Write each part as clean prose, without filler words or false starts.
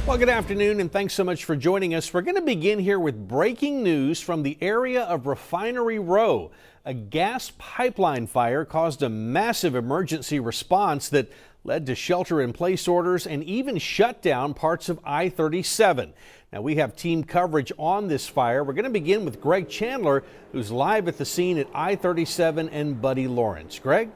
Well, good afternoon, and thanks so much for joining us. We're going to begin here with breaking news from the area of Refinery Row. A gas pipeline fire caused a massive emergency response that led to shelter-in-place orders and even shut down parts of I-37. Now, we have team coverage on this fire. We're going to begin with Greg Chandler, who's live at the scene at I-37 and Buddy Lawrence. Greg?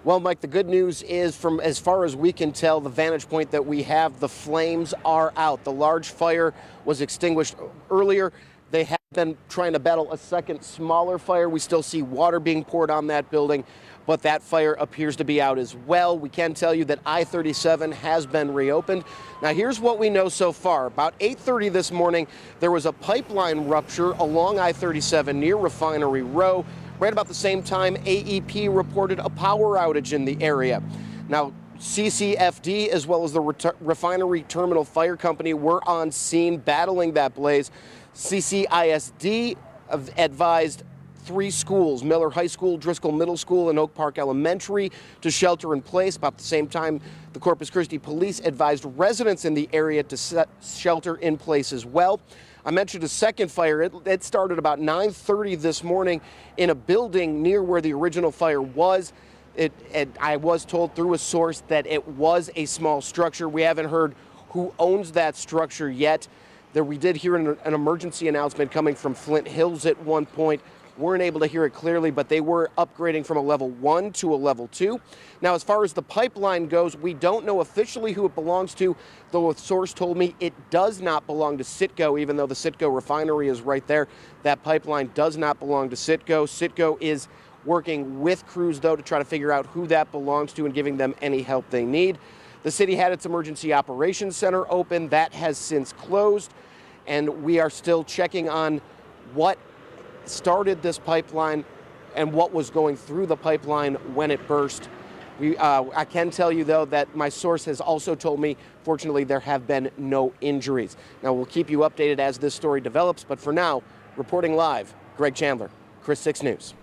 Well, Mike, the good news is, from as far as we can tell, the vantage point that we have, the flames are out. The large fire was extinguished earlier. They have been trying to battle a second smaller fire. We still see water being poured on that building, but that fire appears to be out as well. We can tell you that I-37 has been reopened. Now, here's what we know so far. About 8:30 this morning, there was a pipeline rupture along I-37 near Refinery Row. Right about the same time, AEP reported a power outage in the area. Now, CCFD, as well as the Refinery Terminal Fire Company, were on scene battling that blaze. CCISD advised 3 schools, Miller High School, Driscoll Middle School, and Oak Park Elementary, to shelter in place. About the same time, the Corpus Christi Police advised residents in the area to shelter in place as well. I mentioned a second fire. It started about 9:30 this morning in a building near where the original fire was. I was told through a source that it was a small structure. We haven't heard who owns that structure yet. We did hear an emergency announcement coming from Flint Hills at one point. Weren't able to hear it clearly, but they were upgrading from a level 1 to a level 2. Now, as far as the pipeline goes, we don't know officially who it belongs to, though a source told me it does not belong to Citgo, even though the Citgo refinery is right there. That pipeline does not belong to Citgo. Citgo is working with crews, though, to try to figure out who that belongs to and giving them any help they need. The city had its emergency operations center open. That has since closed, and we are still checking on what started this pipeline and what was going through the pipeline when it burst. I can tell you, though, that my source has also told me, fortunately, there have been no injuries. Now, we'll keep you updated as this story develops, but for now, reporting live, Greg Chandler, Chris 6 News.